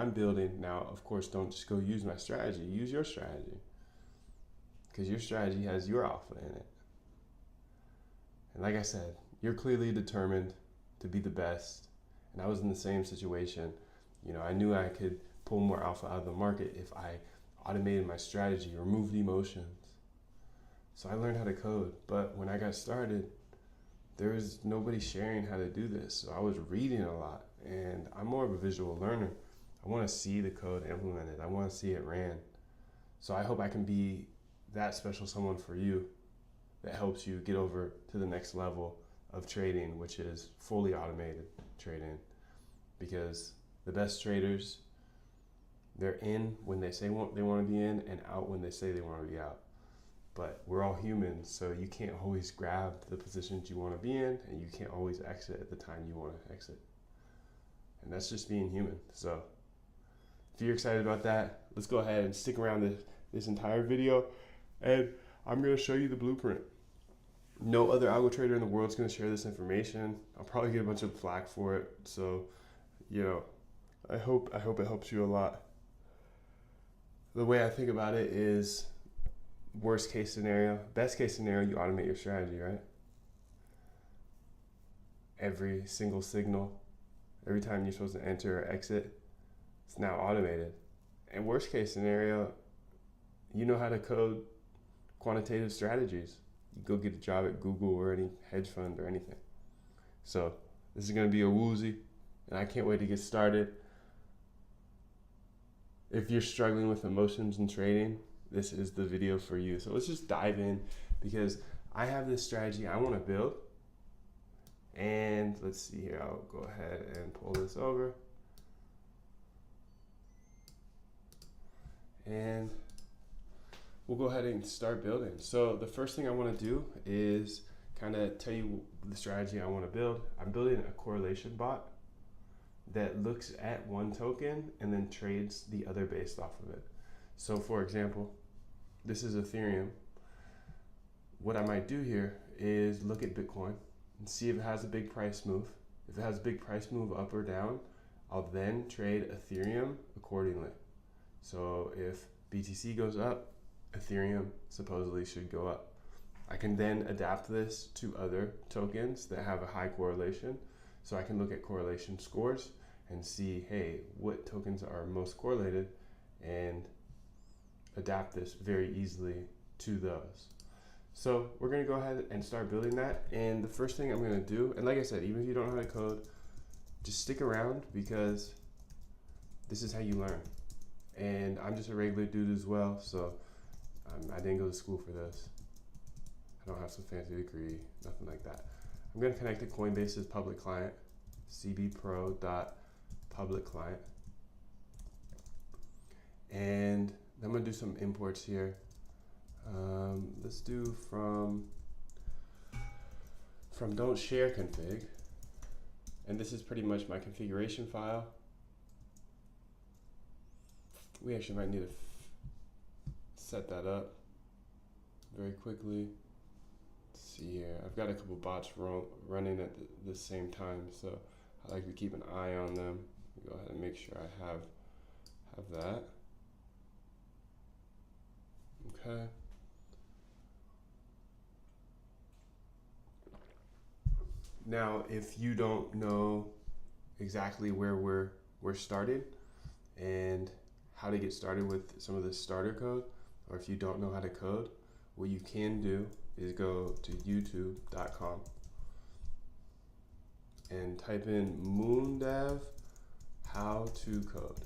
I'm building now, of course, don't just go use my strategy, use your strategy, because your strategy has your alpha in it. And like I said, you're clearly determined to be the best. And I was in the same situation. You know, I knew I could pull more alpha out of the market if I automated my strategy, removed emotions. So I learned how to code. But when I got started, there was nobody sharing how to do this. So I was reading a lot, and I'm more of a visual learner. I want to see the code implemented. I want to see it ran. So I hope I can be that special someone for you that helps you get over to the next level of trading, which is fully automated trading. Because the best traders, they're in when they say they want to be in and out when they say they want to be out. But we're all humans, so you can't always grab the positions you want to be in, and you can't always exit at the time you want to exit. And that's just being human. So if you're excited about that, let's go ahead and stick around this entire video, and I'm going to show you the blueprint. No other algo trader in the world is going to share this information. I'll probably get a bunch of flack for it. So, you know, I hope it helps you a lot. The way I think about it is worst case scenario, best case scenario, you automate your strategy, right? Every single signal, every time you're supposed to enter or exit, it's now automated. And worst case scenario, you know how to code quantitative strategies. You go get a job at Google or any hedge fund or anything. So this is going to be a woozy, and I can't wait to get started. If you're struggling with emotions and trading, this is the video for you. So let's just dive in, because I have this strategy I want to build. And let's see here, I'll go ahead and pull this over. And we'll go ahead and start building. So the first thing I want to do is kind of tell you the strategy I want to build. I'm building a correlation bot that looks at one token and then trades the other based off of it. So for example, this is Ethereum. What I might do here is look at Bitcoin and see if it has a big price move. If it has a big price move up or down, I'll then trade Ethereum accordingly. So if BTC goes up, Ethereum supposedly should go up. I can then adapt this to other tokens that have a high correlation. So I can look at correlation scores and see, hey, what tokens are most correlated, and adapt this very easily to those. So we're going to go ahead and start building that. And the first thing I'm going to do, and like I said, even if you don't know how to code, just stick around, because this is how you learn. And I'm just a regular dude as well, so I didn't go to school for this. I don't have some fancy degree, nothing like that. I'm going to connect to Coinbase's public client, cbpro.public client. And I'm going to do some imports here. Let's do from don't share config. And this is pretty much my configuration file. We actually might need to set that up very quickly. Let's see here. I've got a couple bots running at the same time, so I like to keep an eye on them. Go ahead and make sure I have that. Okay. Now, if you don't know exactly where we're started and how to get started with some of the starter code, or if you don't know how to code, what you can do is go to youtube.com and type in moondev how to code.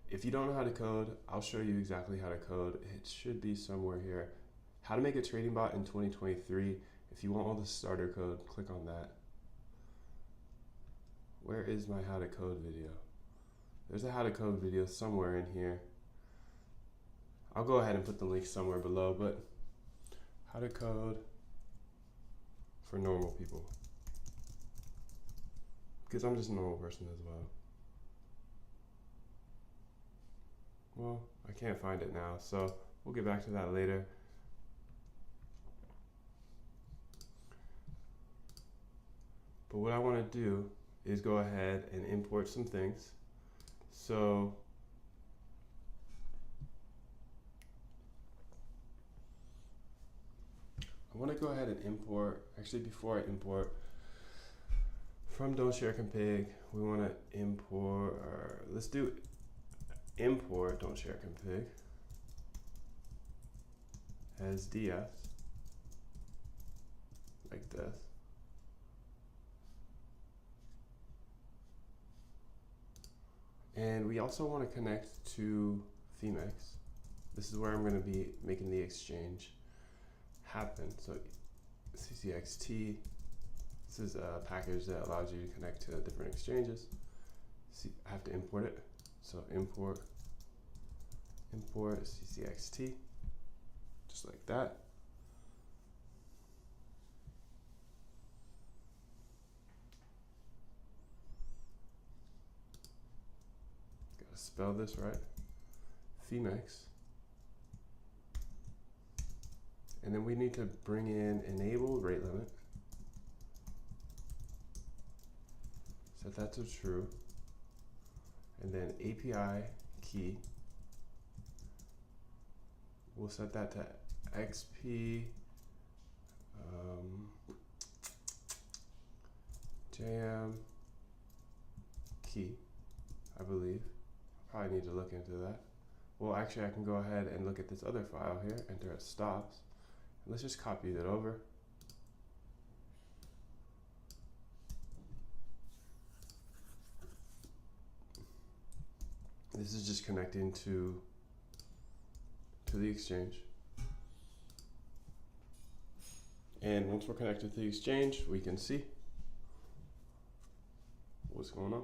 If you don't know how to code, I'll show you exactly how to code. It should be somewhere here. How to make a trading bot in 2023. If you want all the starter code, click on that. Where is my how to code video? There's a how to code video somewhere in here. I'll go ahead and put the link somewhere below, but how to code for normal people. Because I'm just a normal person as well. Well, I can't find it now, so we'll get back to that later. But what I want to do is go ahead and import some things. So want to go ahead and import. Actually, before I import from don't share config, we want to import, or let's do import don't share config as df, like this. And we also want to connect to Femex. This is where I'm going to be making the exchange happen. So ccxt, this is a package that allows you to connect to different exchanges. See, I have to import it. So import ccxt, just like that. Gotta spell this right. Femex. And then we need to bring in enable rate limit. Set that to true. And then API key. We'll set that to XP JM key, I believe. I probably need to look into that. Well, actually, I can go ahead and look at this other file here, enter as stops. And let's just copy that over. This is just connecting to the exchange. And once we're connected to the exchange, we can see what's going on.